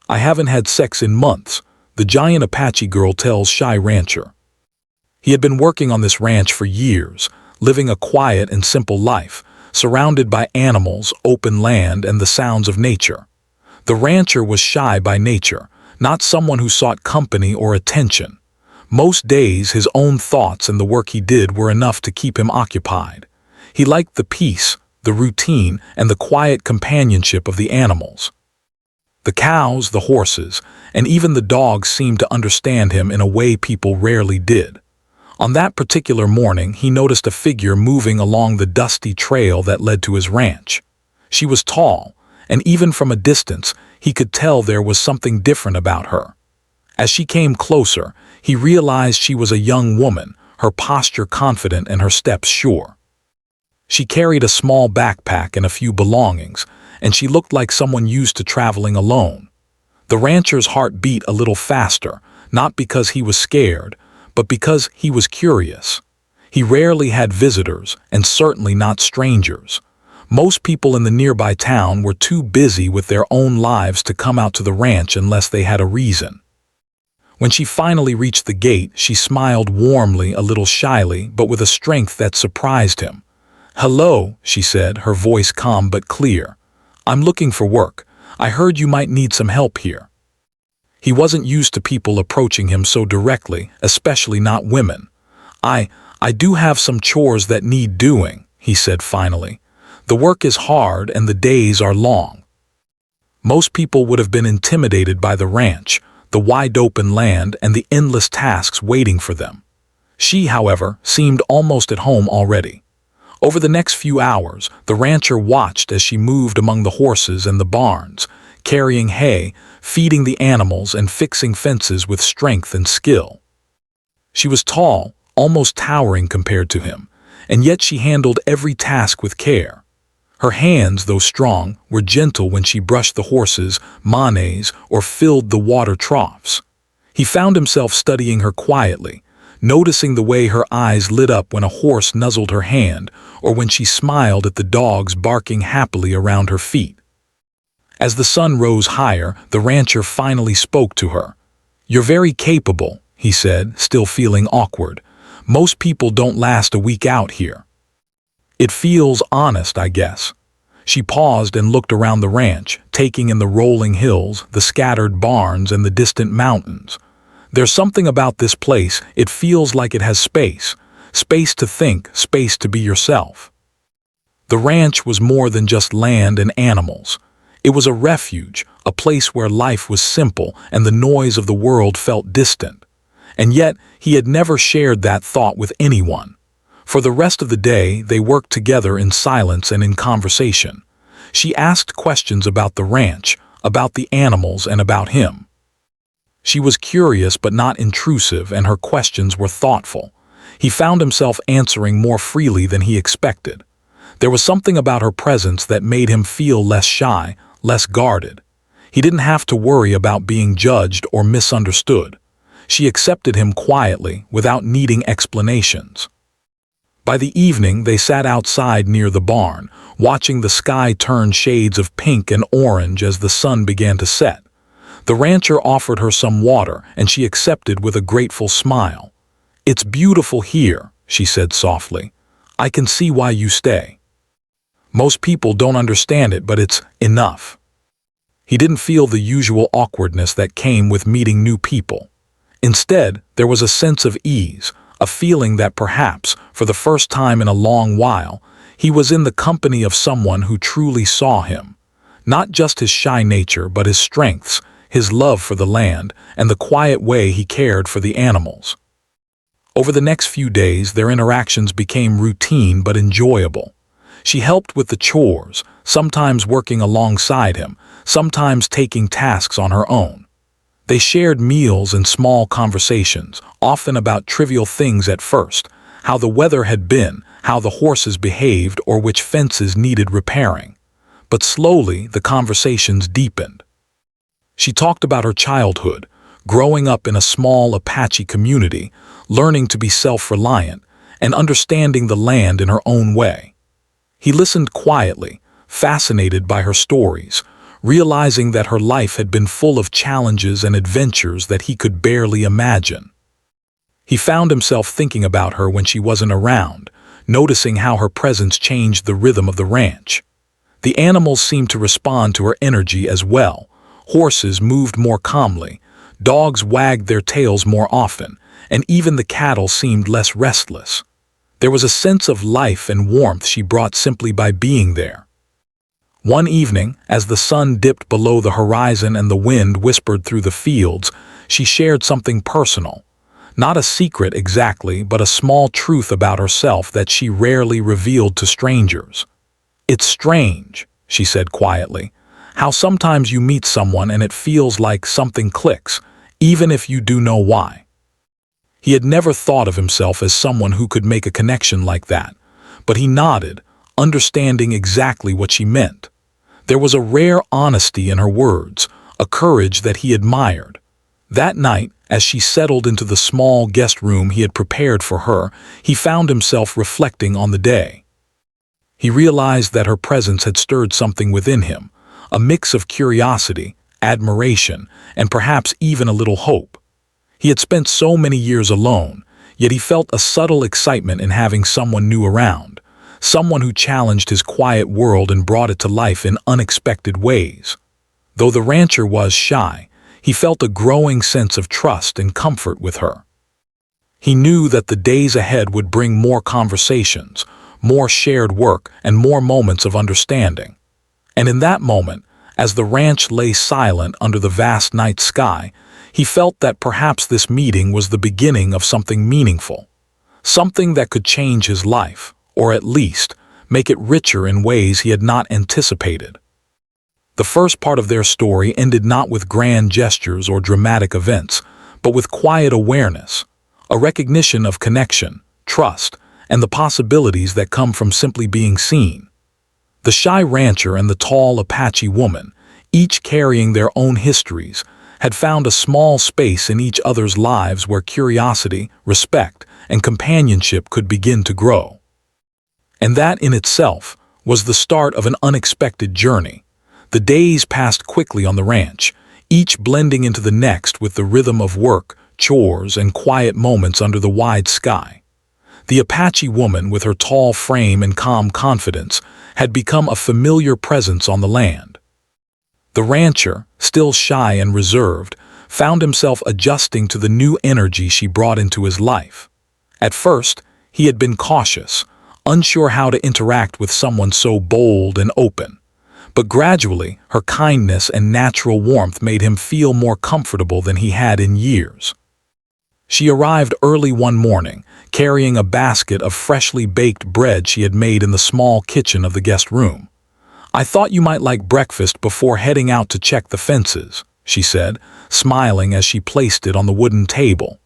"I haven't had sex in months," the giant Apache girl tells Shy Rancher. He had been working on this ranch for years, living a quiet and simple life, surrounded by animals, open land, and the sounds of nature. The rancher was shy by nature, not someone who sought company or attention. Most days, his own thoughts and the work he did were enough to keep him occupied. He liked the peace, the routine, and the quiet companionship of the animals. The cows, the horses, and even the dogs seemed to understand him in a way people rarely did. On that particular morning, he noticed a figure moving along the dusty trail that led to his ranch. She was tall, and even from a distance, he could tell there was something different about her. As she came closer, he realized she was a young woman, her posture confident and her steps sure. She carried a small backpack and a few belongings, and she looked like someone used to traveling alone. The rancher's heart beat a little faster, not because he was scared, but because he was curious. He rarely had visitors, and certainly not strangers. Most people in the nearby town were too busy with their own lives to come out to the ranch unless they had a reason. When she finally reached the gate, she smiled warmly, a little shyly, but with a strength that surprised him. "Hello," she said, her voice calm but clear. "I'm looking for work. I heard you might need some help here." He wasn't used to people approaching him so directly, especially not women. I do have some chores that need doing," he said finally. "The work is hard and the days are long." Most people would have been intimidated by the ranch, the wide-open land, and the endless tasks waiting for them. She, however, seemed almost at home already. Over the next few hours, the rancher watched as she moved among the horses and the barns, carrying hay, feeding the animals, and fixing fences with strength and skill. She was tall, almost towering compared to him, and yet she handled every task with care. Her hands, though strong, were gentle when she brushed the horses' manes or filled the water troughs. He found himself studying her quietly, noticing the way her eyes lit up when a horse nuzzled her hand or when she smiled at the dogs barking happily around her feet. As the sun rose higher, the rancher finally spoke to her. "You're very capable," he said, still feeling awkward. "Most people don't last a week out here." "It feels honest, I guess." She paused and looked around the ranch, taking in the rolling hills, the scattered barns, and the distant mountains. "There's something about this place, it feels like it has space. Space to think, space to be yourself." The ranch was more than just land and animals. It was a refuge, a place where life was simple and the noise of the world felt distant. And yet, he had never shared that thought with anyone. For the rest of the day, they worked together in silence and in conversation. She asked questions about the ranch, about the animals, and about him. She was curious but not intrusive, and her questions were thoughtful. He found himself answering more freely than he expected. There was something about her presence that made him feel less shy, less guarded. He didn't have to worry about being judged or misunderstood. She accepted him quietly, without needing explanations. By the evening, they sat outside near the barn, watching the sky turn shades of pink and orange as the sun began to set. The rancher offered her some water, and she accepted with a grateful smile. "It's beautiful here," she said softly. "I can see why you stay." Most people don't understand it, but it's enough. He didn't feel the usual awkwardness that came with meeting new people. Instead, there was a sense of ease, a feeling that perhaps, for the first time in a long while, he was in the company of someone who truly saw him. Not just his shy nature, but his strengths, his love for the land, and the quiet way he cared for the animals. Over the next few days, their interactions became routine but enjoyable. She helped with the chores, sometimes working alongside him, sometimes taking tasks on her own. They shared meals and small conversations, often about trivial things at first, how the weather had been, how the horses behaved, or which fences needed repairing. But slowly, the conversations deepened. She talked about her childhood, growing up in a small Apache community, learning to be self-reliant, and understanding the land in her own way. He listened quietly, fascinated by her stories, realizing that her life had been full of challenges and adventures that he could barely imagine. He found himself thinking about her when she wasn't around, noticing how her presence changed the rhythm of the ranch. The animals seemed to respond to her energy as well. Horses moved more calmly, dogs wagged their tails more often, and even the cattle seemed less restless. There was a sense of life and warmth she brought simply by being there. One evening, as the sun dipped below the horizon and the wind whispered through the fields, she shared something personal. Not a secret exactly, but a small truth about herself that she rarely revealed to strangers. "It's strange," she said quietly, "how sometimes you meet someone and it feels like something clicks, even if you do know why." He had never thought of himself as someone who could make a connection like that, but he nodded, understanding exactly what she meant. There was a rare honesty in her words, a courage that he admired. That night, as she settled into the small guest room he had prepared for her, he found himself reflecting on the day. He realized that her presence had stirred something within him, a mix of curiosity, admiration, and perhaps even a little hope. He had spent so many years alone, yet he felt a subtle excitement in having someone new around, someone who challenged his quiet world and brought it to life in unexpected ways. Though the rancher was shy, he felt a growing sense of trust and comfort with her. He knew that the days ahead would bring more conversations, more shared work, and more moments of understanding. And in that moment, as the ranch lay silent under the vast night sky, he felt that perhaps this meeting was the beginning of something meaningful, something that could change his life, or at least make it richer in ways he had not anticipated. The first part of their story ended not with grand gestures or dramatic events, but with quiet awareness, a recognition of connection, trust, and the possibilities that come from simply being seen. The shy rancher and the tall Apache woman, each carrying their own histories, had found a small space in each other's lives where curiosity, respect, and companionship could begin to grow. And that in itself was the start of an unexpected journey. The days passed quickly on the ranch, each blending into the next with the rhythm of work, chores, and quiet moments under the wide sky. The Apache woman, with her tall frame and calm confidence, had become a familiar presence on the land. The rancher, still shy and reserved, found himself adjusting to the new energy she brought into his life. At first, he had been cautious, unsure how to interact with someone so bold and open. But gradually, her kindness and natural warmth made him feel more comfortable than he had in years. She arrived early one morning, carrying a basket of freshly baked bread she had made in the small kitchen of the guest room. "I thought you might like breakfast before heading out to check the fences," she said, smiling as she placed it on the wooden table.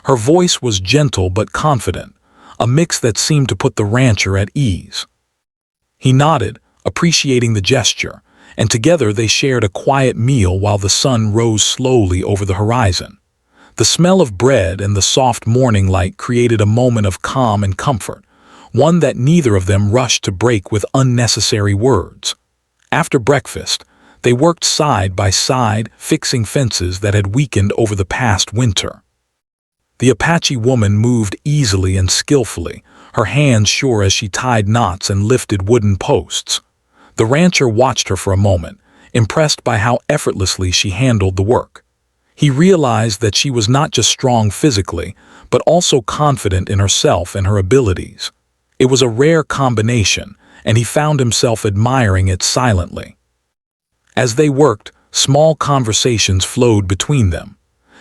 Her voice was gentle but confident, a mix that seemed to put the rancher at ease. He nodded, appreciating the gesture, and together they shared a quiet meal while the sun rose slowly over the horizon. The smell of bread and the soft morning light created a moment of calm and comfort, one that neither of them rushed to break with unnecessary words. After breakfast, they worked side by side, fixing fences that had weakened over the past winter. The Apache woman moved easily and skillfully, her hands sure as she tied knots and lifted wooden posts. The rancher watched her for a moment, impressed by how effortlessly she handled the work. He realized that she was not just strong physically, but also confident in herself and her abilities. It was a rare combination, and he found himself admiring it silently. As they worked, small conversations flowed between them.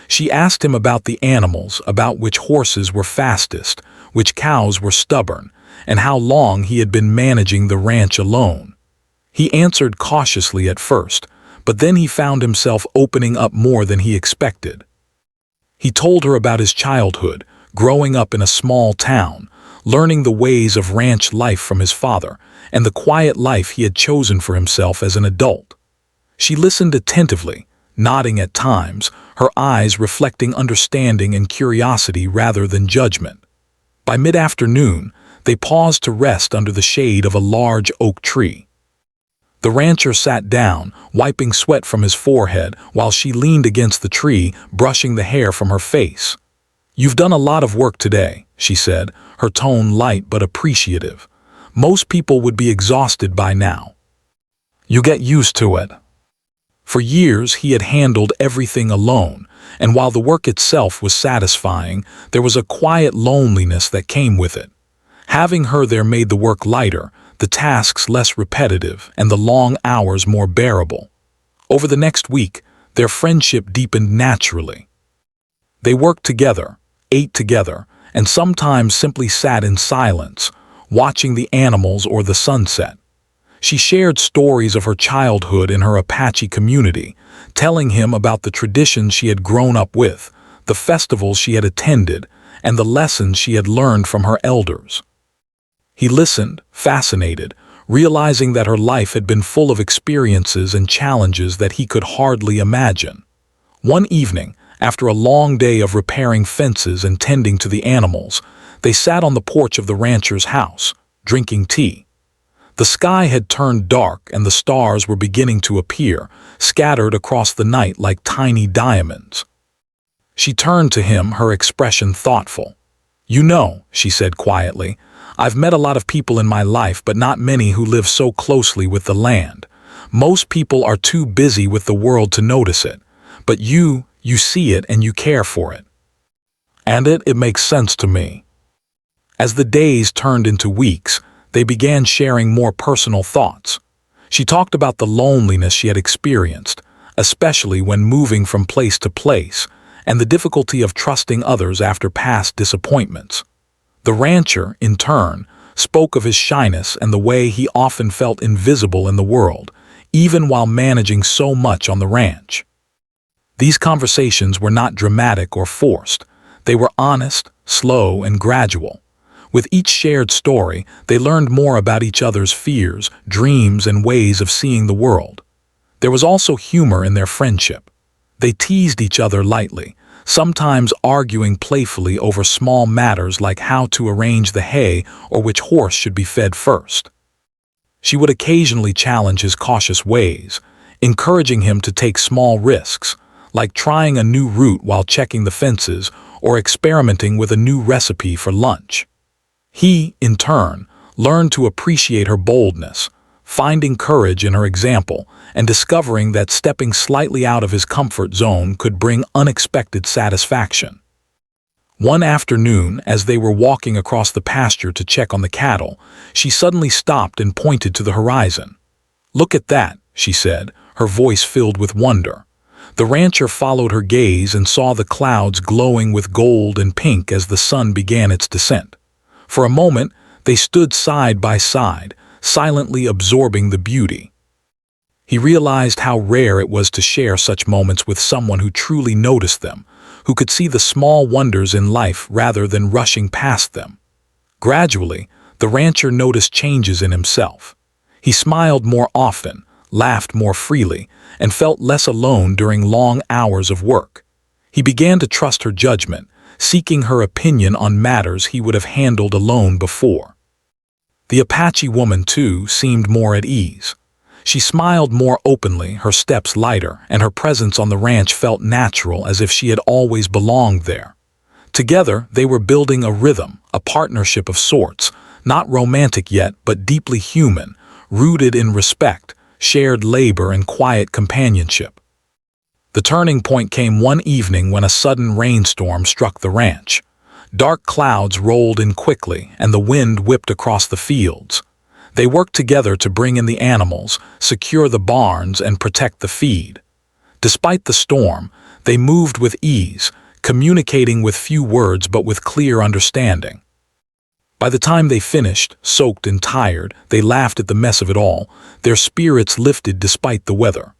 She asked him about the animals, about which horses were fastest, which cows were stubborn, and how long he had been managing the ranch alone. He answered cautiously at first, but then he found himself opening up more than he expected. He told her about his childhood, growing up in a small town, learning the ways of ranch life from his father, and the quiet life he had chosen for himself as an adult. She listened attentively, nodding at times, her eyes reflecting understanding and curiosity rather than judgment. By mid-afternoon, they paused to rest under the shade of a large oak tree. The rancher sat down, wiping sweat from his forehead, while she leaned against the tree, brushing the hair from her face. "You've done a lot of work today," she said, her tone light but appreciative. "Most people would be exhausted by now. You get used to it." For years he had handled everything alone, and while the work itself was satisfying, there was a quiet loneliness that came with it. Having her there made the work lighter, the tasks less repetitive, and the long hours more bearable. Over the next week, their friendship deepened naturally. They worked together, ate together, and sometimes simply sat in silence, watching the animals or the sunset. She shared stories of her childhood in her Apache community, telling him about the traditions she had grown up with, the festivals she had attended, and the lessons she had learned from her elders. He listened, fascinated, realizing that her life had been full of experiences and challenges that he could hardly imagine. One evening, after a long day of repairing fences and tending to the animals, they sat on the porch of the rancher's house, drinking tea. The sky had turned dark and the stars were beginning to appear, scattered across the night like tiny diamonds. She turned to him, her expression thoughtful. "You know," she said quietly, "I've met a lot of people in my life, but not many who live so closely with the land. Most people are too busy with the world to notice it. But you see it and you care for it. And it makes sense to me." As the days turned into weeks, they began sharing more personal thoughts. She talked about the loneliness she had experienced, especially when moving from place to place, and the difficulty of trusting others after past disappointments. The rancher, in turn, spoke of his shyness and the way he often felt invisible in the world, even while managing so much on the ranch. These conversations were not dramatic or forced. They were honest, slow, and gradual. With each shared story, they learned more about each other's fears, dreams, and ways of seeing the world. There was also humor in their friendship. They teased each other lightly, sometimes arguing playfully over small matters like how to arrange the hay or which horse should be fed first. She would occasionally challenge his cautious ways, encouraging him to take small risks, like trying a new route while checking the fences or experimenting with a new recipe for lunch. He, in turn, learned to appreciate her boldness, finding courage in her example and discovering that stepping slightly out of his comfort zone could bring unexpected satisfaction. One afternoon, as they were walking across the pasture to check on the cattle, she suddenly stopped and pointed to the horizon. "Look at that," she said, her voice filled with wonder. The rancher followed her gaze and saw the clouds glowing with gold and pink as the sun began its descent. For a moment, they stood side by side, silently absorbing the beauty. He realized how rare it was to share such moments with someone who truly noticed them, who could see the small wonders in life rather than rushing past them. Gradually, the rancher noticed changes in himself. He smiled more often, laughed more freely, and felt less alone during long hours of work. He began to trust her judgment, seeking her opinion on matters he would have handled alone before. The Apache woman, too, seemed more at ease. She smiled more openly, her steps lighter, and her presence on the ranch felt natural, as if she had always belonged there. Together, they were building a rhythm, a partnership of sorts, not romantic yet, but deeply human, rooted in respect, shared labor, and quiet companionship. The turning point came one evening when a sudden rainstorm struck the ranch. Dark clouds rolled in quickly, and the wind whipped across the fields. They worked together to bring in the animals, secure the barns, and protect the feed. Despite the storm, they moved with ease, communicating with few words but with clear understanding. By the time they finished, soaked and tired, they laughed at the mess of it all, their spirits lifted despite the weather.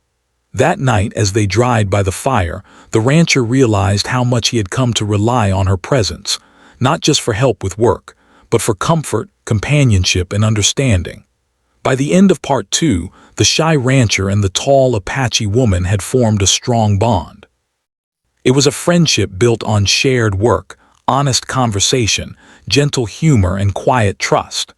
That night, as they dried by the fire, the rancher realized how much he had come to rely on her presence, not just for help with work, but for comfort, companionship, and understanding. By the end of part 2, the shy rancher and the tall Apache woman had formed a strong bond. It was a friendship built on shared work, honest conversation, gentle humor, and quiet trust.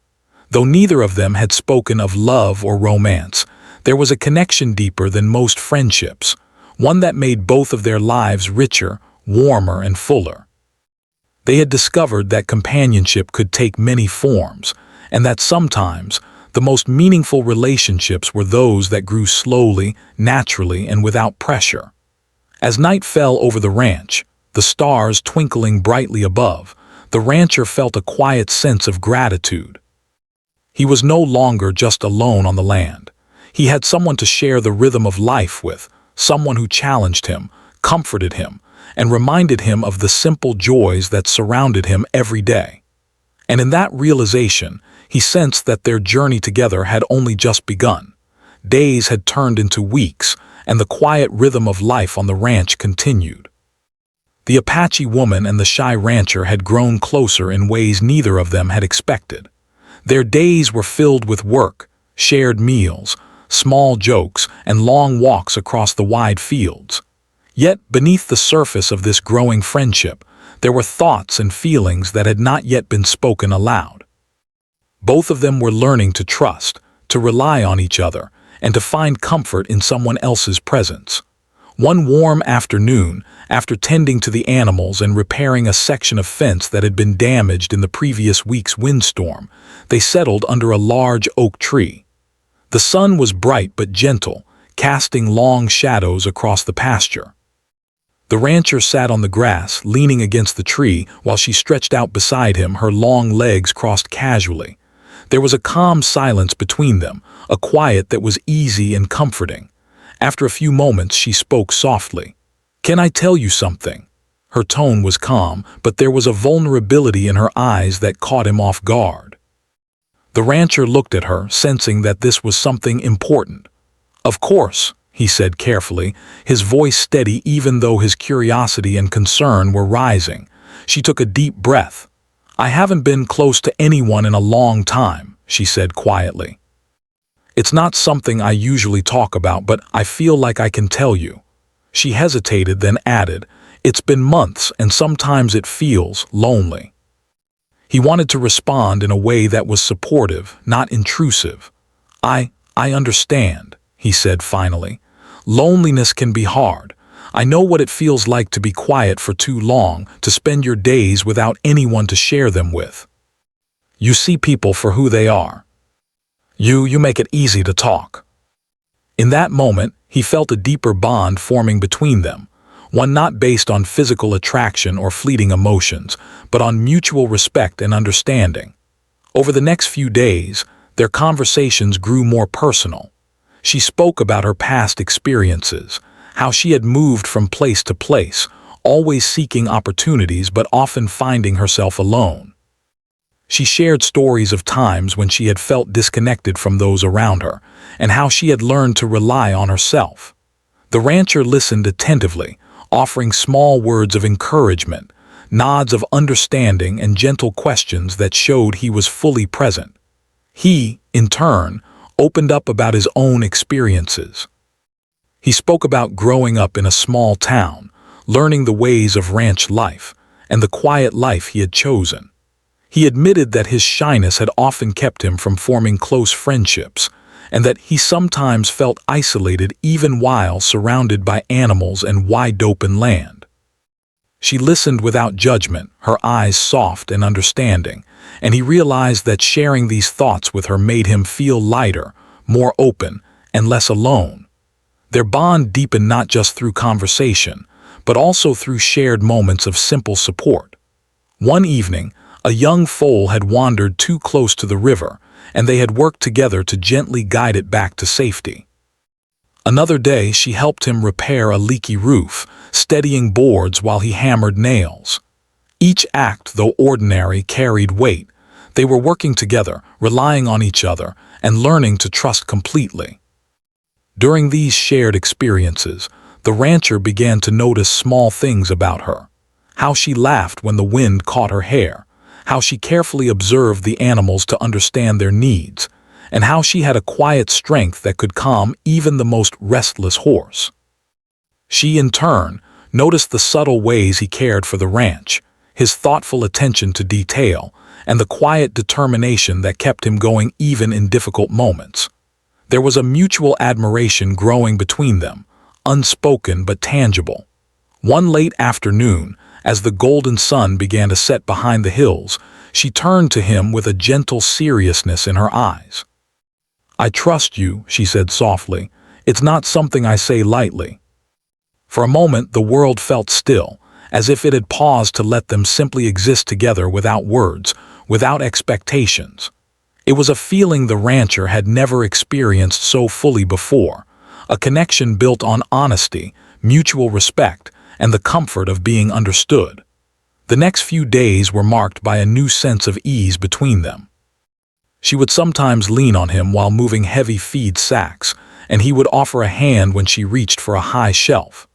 Though neither of them had spoken of love or romance, There was a connection deeper than most friendships, one that made both of their lives richer, warmer, and fuller. They had discovered that companionship could take many forms, and that sometimes the most meaningful relationships were those that grew slowly, naturally, and without pressure. As night fell over the ranch, the stars twinkling brightly above, the rancher felt a quiet sense of gratitude. He was no longer just alone on the land. He had someone to share the rhythm of life with, someone who challenged him, comforted him, and reminded him of the simple joys that surrounded him every day. And in that realization, he sensed that their journey together had only just begun. Days had turned into weeks, and the quiet rhythm of life on the ranch continued. The Apache woman and the shy rancher had grown closer in ways neither of them had expected. Their days were filled with work, shared meals, small jokes, and long walks across the wide fields. Yet, beneath the surface of this growing friendship, there were thoughts and feelings that had not yet been spoken aloud. Both of them were learning to trust, to rely on each other, and to find comfort in someone else's presence. One warm afternoon, after tending to the animals and repairing a section of fence that had been damaged in the previous week's windstorm, they settled under a large oak tree. The sun was bright but gentle, casting long shadows across the pasture. The rancher sat on the grass, leaning against the tree, while she stretched out beside him, her long legs crossed casually. There was a calm silence between them, a quiet that was easy and comforting. After a few moments, she spoke softly. "Can I tell you something?" Her tone was calm, but there was a vulnerability in her eyes that caught him off guard. The rancher looked at her, sensing that this was something important. "Of course," he said carefully, his voice steady even though his curiosity and concern were rising. She took a deep breath. "I haven't been close to anyone in a long time," she said quietly. "It's not something I usually talk about, but I feel like I can tell you." She hesitated, then added, "It's been months, and sometimes it feels lonely." He wanted to respond in a way that was supportive, not intrusive. I understand," he said finally. "Loneliness can be hard. I know what it feels like to be quiet for too long, to spend your days without anyone to share them with. You see people for who they are. You make it easy to talk." In that moment, he felt a deeper bond forming between them, one not based on physical attraction or fleeting emotions, but on mutual respect and understanding. Over the next few days, their conversations grew more personal. She spoke about her past experiences, how she had moved from place to place, always seeking opportunities but often finding herself alone. She shared stories of times when she had felt disconnected from those around her, and how she had learned to rely on herself. The rancher listened attentively, offering small words of encouragement, nods of understanding, and gentle questions that showed he was fully present. He, in turn, opened up about his own experiences. He spoke about growing up in a small town, learning the ways of ranch life, and the quiet life he had chosen. He admitted that his shyness had often kept him from forming close friendships, and that he sometimes felt isolated even while surrounded by animals and wide-open land. She listened without judgment, her eyes soft and understanding, and he realized that sharing these thoughts with her made him feel lighter, more open, and less alone. Their bond deepened not just through conversation, but also through shared moments of simple support. One evening, a young foal had wandered too close to the river, and they had worked together to gently guide it back to safety. Another day, she helped him repair a leaky roof, steadying boards while he hammered nails. Each act, though ordinary, carried weight. They were working together, relying on each other, and learning to trust completely. During these shared experiences, the rancher began to notice small things about her. How she laughed when the wind caught her hair, how she carefully observed the animals to understand their needs, and how she had a quiet strength that could calm even the most restless horse. She, in turn, noticed the subtle ways he cared for the ranch, his thoughtful attention to detail, and the quiet determination that kept him going even in difficult moments. There was a mutual admiration growing between them, unspoken but tangible. One late afternoon, as the golden sun began to set behind the hills, she turned to him with a gentle seriousness in her eyes. "I trust you," she said softly. "It's not something I say lightly." For a moment the world felt still, as if it had paused to let them simply exist together without words, without expectations. It was a feeling the rancher had never experienced so fully before, a connection built on honesty, mutual respect, and the comfort of being understood. The next few days were marked by a new sense of ease between them. She would sometimes lean on him while moving heavy feed sacks, and he would offer a hand when she reached for a high shelf.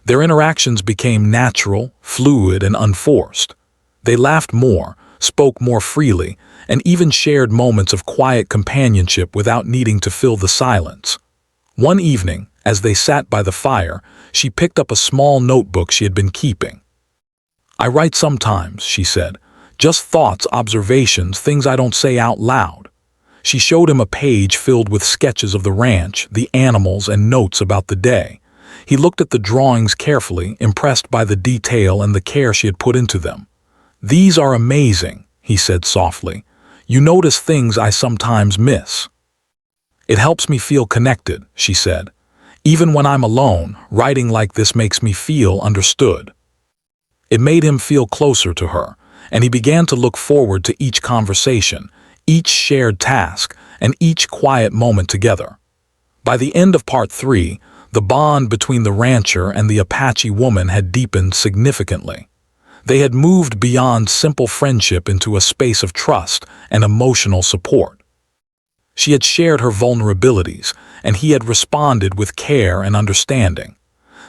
Their interactions became natural, fluid, and unforced. They laughed more, spoke more freely, and even shared moments of quiet companionship without needing to fill the silence. One evening, as they sat by the fire, she picked up a small notebook she had been keeping. "I write sometimes," she said. "Just thoughts, observations, things I don't say out loud." She showed him a page filled with sketches of the ranch, the animals, and notes about the day. He looked at the drawings carefully, impressed by the detail and the care she had put into them. "These are amazing," he said softly. "You notice things I sometimes miss." "It helps me feel connected," she said. "Even when I'm alone, writing like this makes me feel understood." It made him feel closer to her, and he began to look forward to each conversation, each shared task, and each quiet moment together. By the end of part 3, the bond between the rancher and the Apache woman had deepened significantly. They had moved beyond simple friendship into a space of trust and emotional support. She had shared her vulnerabilities, and he had responded with care and understanding.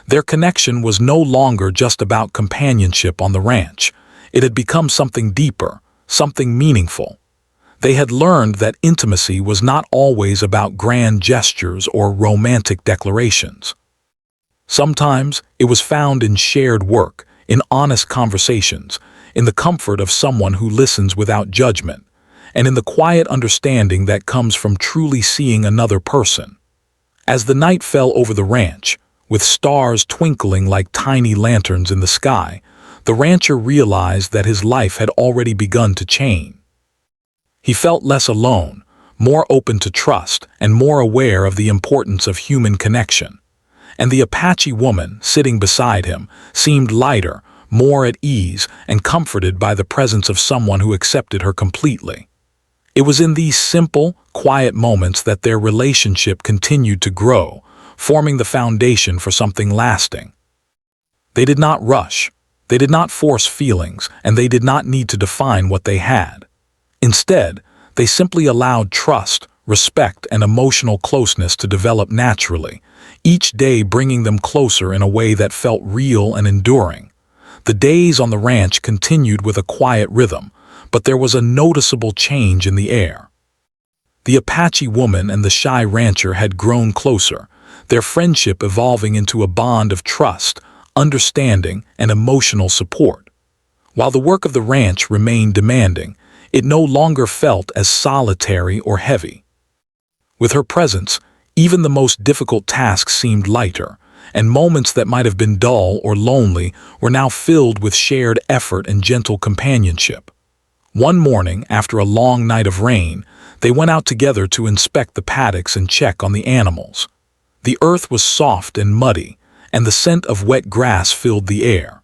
Their connection was no longer just about companionship on the ranch. It had become something deeper, something meaningful. They had learned that intimacy was not always about grand gestures or romantic declarations. Sometimes it was found in shared work, in honest conversations, in the comfort of someone who listens without judgment, and in the quiet understanding that comes from truly seeing another person. As the night fell over the ranch, with stars twinkling like tiny lanterns in the sky, the rancher realized that his life had already begun to change. He felt less alone, more open to trust, and more aware of the importance of human connection. And the Apache woman, sitting beside him, seemed lighter, more at ease, and comforted by the presence of someone who accepted her completely. It was in these simple, quiet moments that their relationship continued to grow, forming the foundation for something lasting. They did not rush, they did not force feelings, and they did not need to define what they had. Instead, they simply allowed trust, respect, and emotional closeness to develop naturally, each day bringing them closer in a way that felt real and enduring. The days on the ranch continued with a quiet rhythm, but there was a noticeable change in the air. The Apache woman and the shy rancher had grown closer, their friendship evolving into a bond of trust, understanding, and emotional support. While the work of the ranch remained demanding, it no longer felt as solitary or heavy. With her presence, even the most difficult tasks seemed lighter, and moments that might have been dull or lonely were now filled with shared effort and gentle companionship. One morning, after a long night of rain, they went out together to inspect the paddocks and check on the animals. The earth was soft and muddy, and the scent of wet grass filled the air.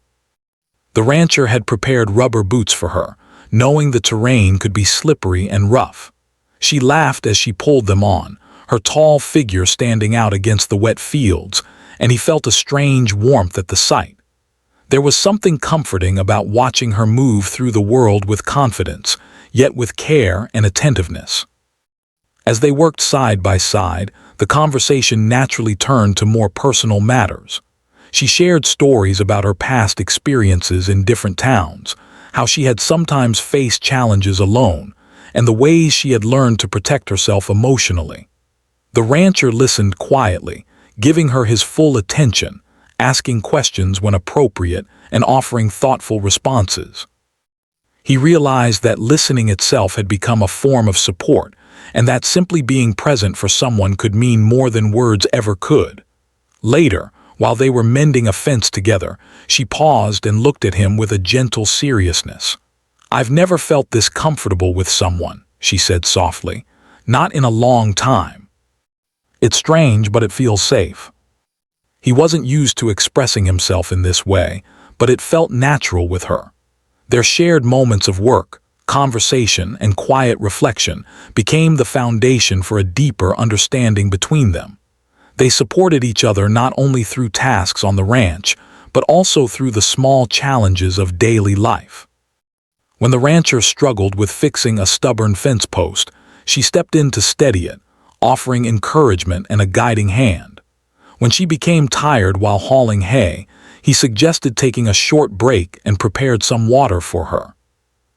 The rancher had prepared rubber boots for her, knowing the terrain could be slippery and rough. She laughed as she pulled them on, her tall figure standing out against the wet fields, and he felt a strange warmth at the sight. There was something comforting about watching her move through the world with confidence, yet with care and attentiveness. As they worked side by side, the conversation naturally turned to more personal matters. She shared stories about her past experiences in different towns, how she had sometimes faced challenges alone, and the ways she had learned to protect herself emotionally. The rancher listened quietly, giving her his full attention, asking questions when appropriate and offering thoughtful responses. He realized that listening itself had become a form of support, and that simply being present for someone could mean more than words ever could. Later, while they were mending a fence together, she paused and looked at him with a gentle seriousness. "I've never felt this comfortable with someone," she said softly. "Not in a long time. It's strange, but it feels safe." He wasn't used to expressing himself in this way, but it felt natural with her. Their shared moments of work, conversation, and quiet reflection became the foundation for a deeper understanding between them. They supported each other not only through tasks on the ranch, but also through the small challenges of daily life. When the rancher struggled with fixing a stubborn fence post, she stepped in to steady it, offering encouragement and a guiding hand. When she became tired while hauling hay, he suggested taking a short break and prepared some water for her.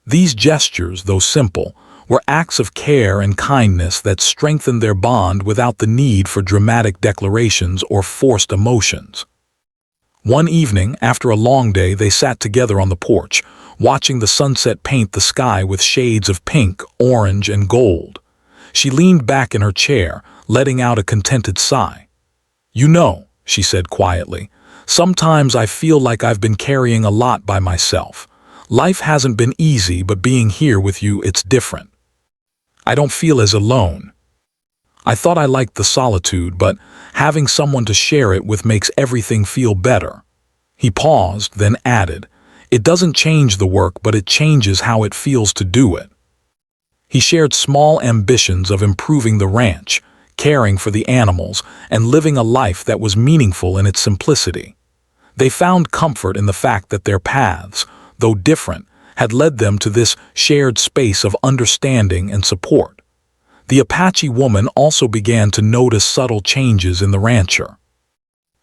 These gestures, though simple, were acts of care and kindness that strengthened their bond without the need for dramatic declarations or forced emotions. One evening, after a long day, they sat together on the porch, watching the sunset paint the sky with shades of pink, orange, and gold. She leaned back in her chair, letting out a contented sigh. "You know," she said quietly, "sometimes I feel like I've been carrying a lot by myself. Life hasn't been easy, but being here with you, it's different. I don't feel as alone. I thought I liked the solitude, but having someone to share it with makes everything feel better." He paused, then added, "It doesn't change the work, but it changes how it feels to do it." He shared small ambitions of improving the ranch, caring for the animals, and living a life that was meaningful in its simplicity. They found comfort in the fact that their paths, though different, had led them to this shared space of understanding and support. The Apache woman also began to notice subtle changes in the rancher.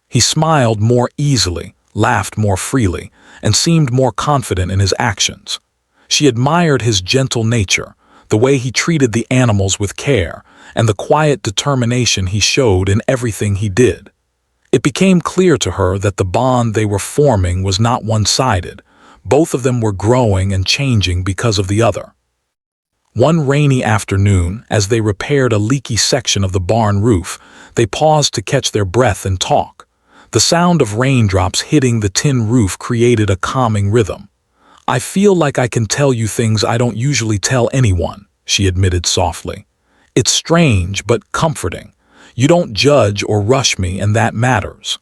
He smiled more easily, laughed more freely, and seemed more confident in his actions. She admired his gentle nature, the way he treated the animals with care, and the quiet determination he showed in everything he did. It became clear to her that the bond they were forming was not one-sided. Both of them were growing and changing because of the other. One rainy afternoon, as they repaired a leaky section of the barn roof, they paused to catch their breath and talk. The sound of raindrops hitting the tin roof created a calming rhythm. "I feel like I can tell you things I don't usually tell anyone," she admitted softly. "It's strange, but comforting. You don't judge or rush me, and that matters."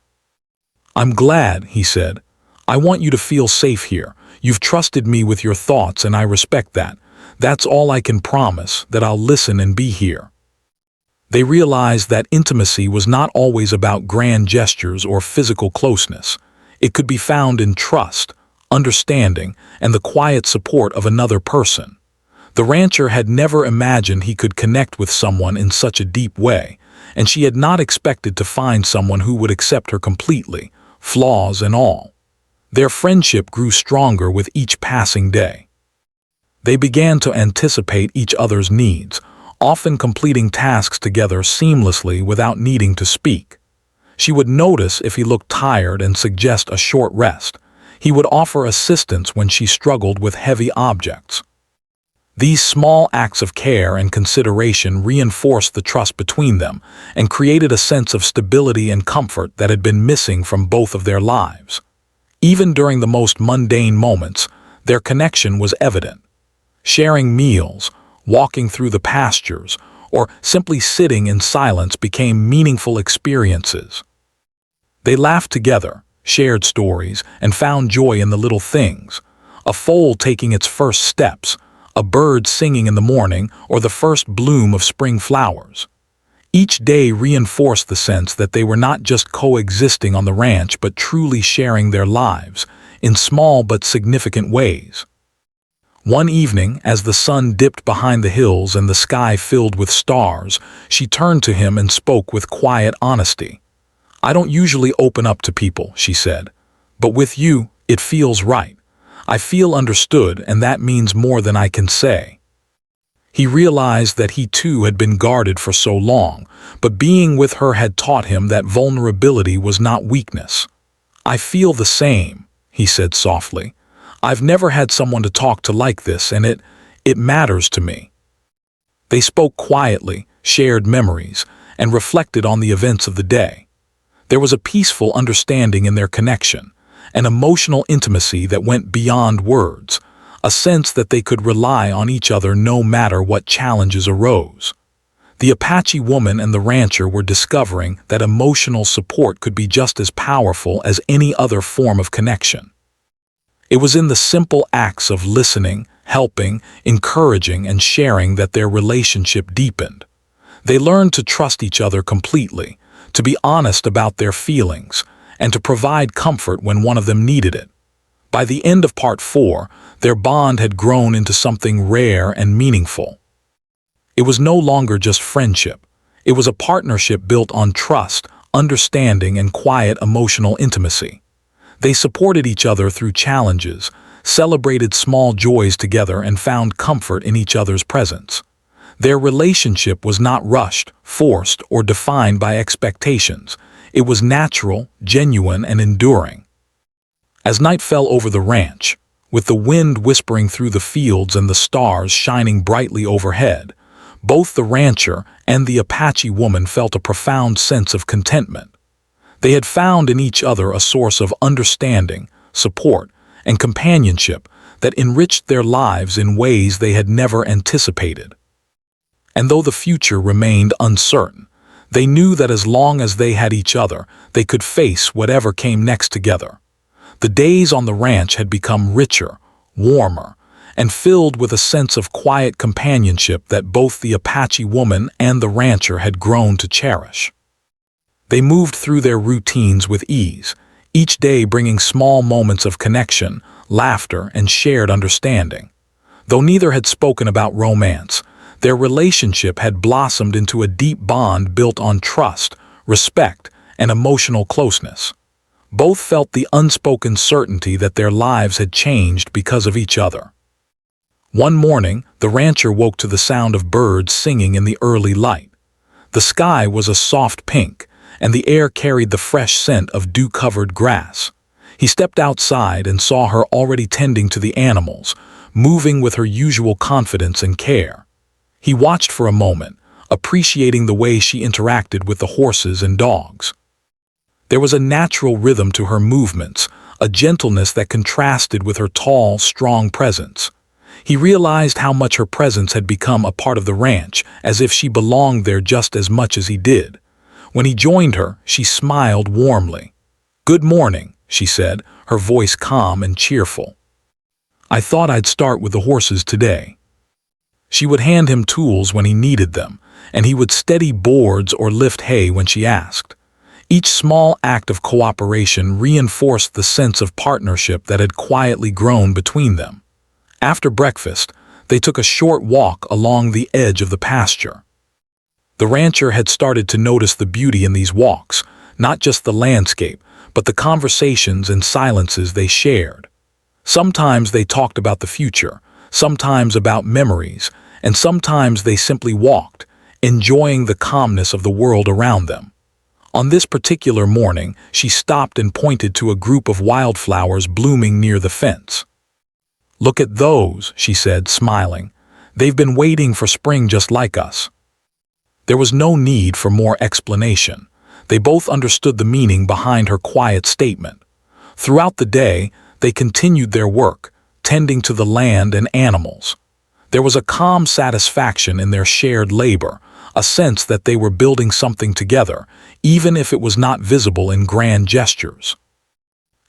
"I'm glad," he said. "I want you to feel safe here. You've trusted me with your thoughts, and I respect that. That's all I can promise, that I'll listen and be here." They realized that intimacy was not always about grand gestures or physical closeness. It could be found in trust, understanding, and the quiet support of another person. The rancher had never imagined he could connect with someone in such a deep way, and she had not expected to find someone who would accept her completely, flaws and all. Their friendship grew stronger with each passing day. They began to anticipate each other's needs, often completing tasks together seamlessly without needing to speak. She would notice if he looked tired and suggest a short rest. He would offer assistance when she struggled with heavy objects. These small acts of care and consideration reinforced the trust between them and created a sense of stability and comfort that had been missing from both of their lives. Even during the most mundane moments, their connection was evident. Sharing meals, walking through the pastures, or simply sitting in silence became meaningful experiences. They laughed together, shared stories, and found joy in the little things. A foal taking its first steps, a bird singing in the morning, or the first bloom of spring flowers. Each day reinforced the sense that they were not just coexisting on the ranch but truly sharing their lives, in small but significant ways. One evening, as the sun dipped behind the hills and the sky filled with stars, she turned to him and spoke with quiet honesty. "I don't usually open up to people," she said, "but with you, it feels right. I feel understood, and that means more than I can say." He realized that he too had been guarded for so long, but being with her had taught him that vulnerability was not weakness. "I feel the same," he said softly. I've never had someone to talk to like this, and it matters to me." They spoke quietly, shared memories, and reflected on the events of the day. There was a peaceful understanding in their connection, an emotional intimacy that went beyond words, a sense that they could rely on each other no matter what challenges arose. The Apache woman and the rancher were discovering that emotional support could be just as powerful as any other form of connection. It was in the simple acts of listening, helping, encouraging, and sharing that their relationship deepened. They learned to trust each other completely, to be honest about their feelings, and to provide comfort when one of them needed it. By the end of Part 4, their bond had grown into something rare and meaningful. It was no longer just friendship. It was a partnership built on trust, understanding, and quiet emotional intimacy. They supported each other through challenges, celebrated small joys together, and found comfort in each other's presence. Their relationship was not rushed, forced, or defined by expectations. It was natural, genuine, and enduring. As night fell over the ranch, with the wind whispering through the fields and the stars shining brightly overhead, both the rancher and the Apache woman felt a profound sense of contentment. They had found in each other a source of understanding, support, and companionship that enriched their lives in ways they had never anticipated. And though the future remained uncertain, they knew that as long as they had each other, they could face whatever came next together. The days on the ranch had become richer, warmer, and filled with a sense of quiet companionship that both the Apache woman and the rancher had grown to cherish. They moved through their routines with ease, each day bringing small moments of connection, laughter, and shared understanding. Though neither had spoken about romance, their relationship had blossomed into a deep bond built on trust, respect, and emotional closeness. Both felt the unspoken certainty that their lives had changed because of each other. One morning, the rancher woke to the sound of birds singing in the early light. The sky was a soft pink, and the air carried the fresh scent of dew-covered grass. He stepped outside and saw her already tending to the animals, moving with her usual confidence and care. He watched for a moment, appreciating the way she interacted with the horses and dogs. There was a natural rhythm to her movements, a gentleness that contrasted with her tall, strong presence. He realized how much her presence had become a part of the ranch, as if she belonged there just as much as he did. When he joined her, she smiled warmly. "Good morning," she said, her voice calm and cheerful. "I thought I'd start with the horses today." She would hand him tools when he needed them, and he would steady boards or lift hay when she asked. Each small act of cooperation reinforced the sense of partnership that had quietly grown between them. After breakfast, they took a short walk along the edge of the pasture. The rancher had started to notice the beauty in these walks, not just the landscape, but the conversations and silences they shared. Sometimes they talked about the future, sometimes about memories, and sometimes they simply walked, enjoying the calmness of the world around them. On this particular morning, she stopped and pointed to a group of wildflowers blooming near the fence. "Look at those," she said, smiling. "They've been waiting for spring just like us." There was no need for more explanation. They both understood the meaning behind her quiet statement. Throughout the day, they continued their work, tending to the land and animals. There was a calm satisfaction in their shared labor, a sense that they were building something together, even if it was not visible in grand gestures.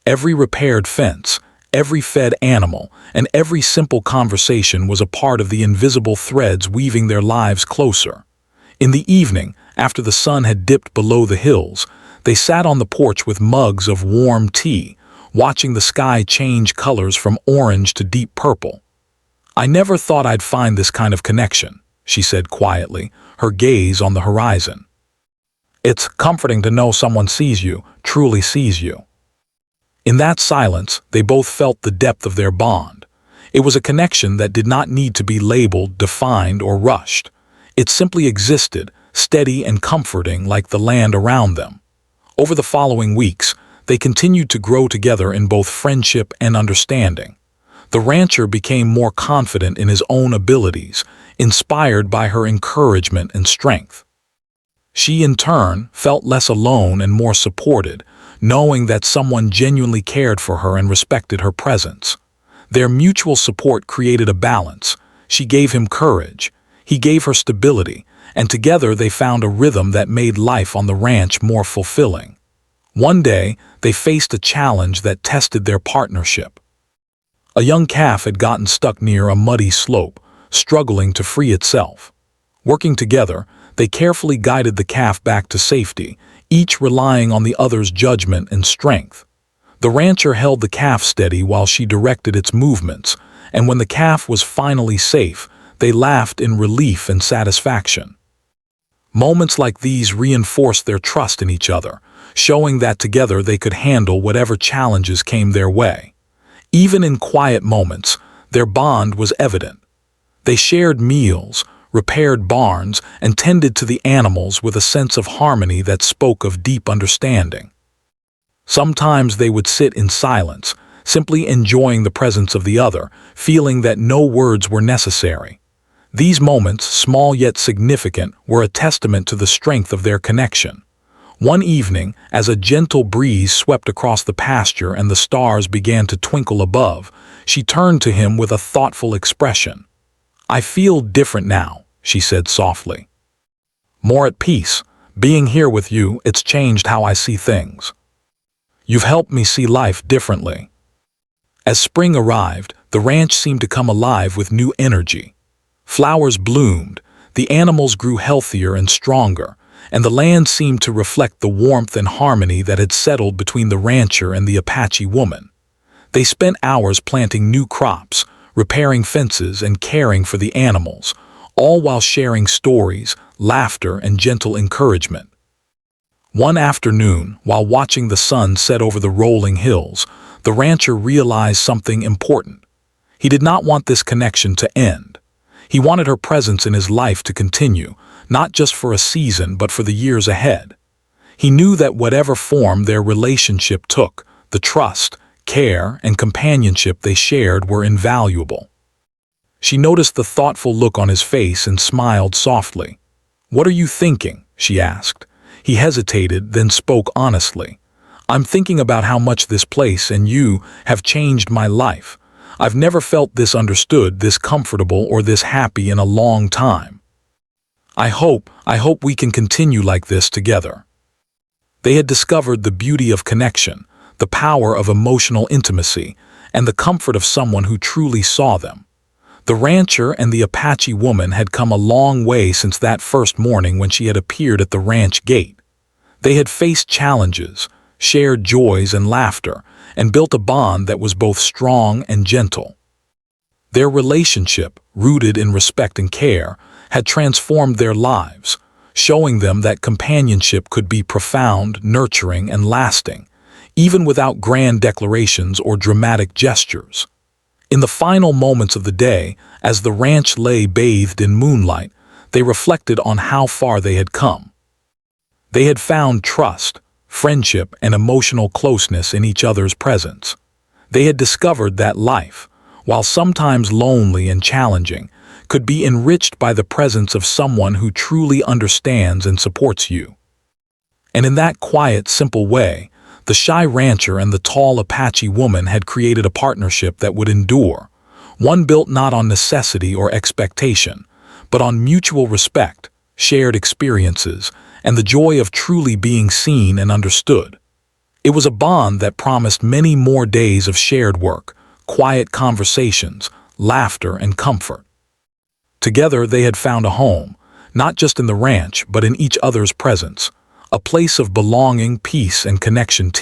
Every repaired fence, every fed animal, and every simple conversation was a part of the invisible threads weaving their lives closer. In the evening, after the sun had dipped below the hills, they sat on the porch with mugs of warm tea, watching the sky change colors from orange to deep purple. "I never thought I'd find this kind of connection," she said quietly, her gaze on the horizon. "It's comforting to know someone sees you, truly sees you." In that silence, they both felt the depth of their bond. It was a connection that did not need to be labeled, defined, or rushed. It simply existed, steady and comforting like the land around them. Over the following weeks, they continued to grow together in both friendship and understanding. The rancher became more confident in his own abilities, inspired by her encouragement and strength. She, in turn, felt less alone and more supported, knowing that someone genuinely cared for her and respected her presence. Their mutual support created a balance. She gave him courage, he gave her stability, and together they found a rhythm that made life on the ranch more fulfilling. One day, they faced a challenge that tested their partnership. A young calf had gotten stuck near a muddy slope, struggling to free itself. Working together, they carefully guided the calf back to safety, each relying on the other's judgment and strength. The rancher held the calf steady while she directed its movements, and when the calf was finally safe, they laughed in relief and satisfaction. Moments like these reinforced their trust in each other, showing that together they could handle whatever challenges came their way. Even in quiet moments, their bond was evident. They shared meals, repaired barns, and tended to the animals with a sense of harmony that spoke of deep understanding. Sometimes they would sit in silence, simply enjoying the presence of the other, feeling that no words were necessary. These moments, small yet significant, were a testament to the strength of their connection. One evening, as a gentle breeze swept across the pasture and the stars began to twinkle above, she turned to him with a thoughtful expression. "I feel different now," she said softly. "More at peace. Being here with you, it's changed how I see things. You've helped me see life differently." As spring arrived, the ranch seemed to come alive with new energy. Flowers bloomed, the animals grew healthier and stronger, and the land seemed to reflect the warmth and harmony that had settled between the rancher and the Apache woman. They spent hours planting new crops, repairing fences, and caring for the animals, all while sharing stories, laughter, and gentle encouragement. One afternoon, while watching the sun set over the rolling hills, the rancher realized something important. He did not want this connection to end. He wanted her presence in his life to continue, not just for a season but for the years ahead. He knew that whatever form their relationship took, the trust, care, and companionship they shared were invaluable. She noticed the thoughtful look on his face and smiled softly. "What are you thinking?" she asked. He hesitated, then spoke honestly. "I'm thinking about how much this place and you have changed my life. I've never felt this understood, this comfortable, or this happy in a long time. I hope we can continue like this together." They had discovered the beauty of connection, the power of emotional intimacy, and the comfort of someone who truly saw them. The rancher and the Apache woman had come a long way since that first morning when she had appeared at the ranch gate. They had faced challenges, shared joys and laughter, and built a bond that was both strong and gentle. Their relationship, rooted in respect and care, had transformed their lives, showing them that companionship could be profound, nurturing, and lasting, even without grand declarations or dramatic gestures. In the final moments of the day, as the ranch lay bathed in moonlight, they reflected on how far they had come. They had found trust, friendship, and emotional closeness in each other's presence. They had discovered that life, while sometimes lonely and challenging, could be enriched by the presence of someone who truly understands and supports you. And in that quiet, simple way, the shy rancher and the tall Apache woman had created a partnership that would endure, one built not on necessity or expectation, but on mutual respect, shared experiences, and the joy of truly being seen and understood. It was a bond that promised many more days of shared work, quiet conversations, laughter, and comfort. Together they had found a home, not just in the ranch but in each other's presence, a place of belonging, peace, and connection.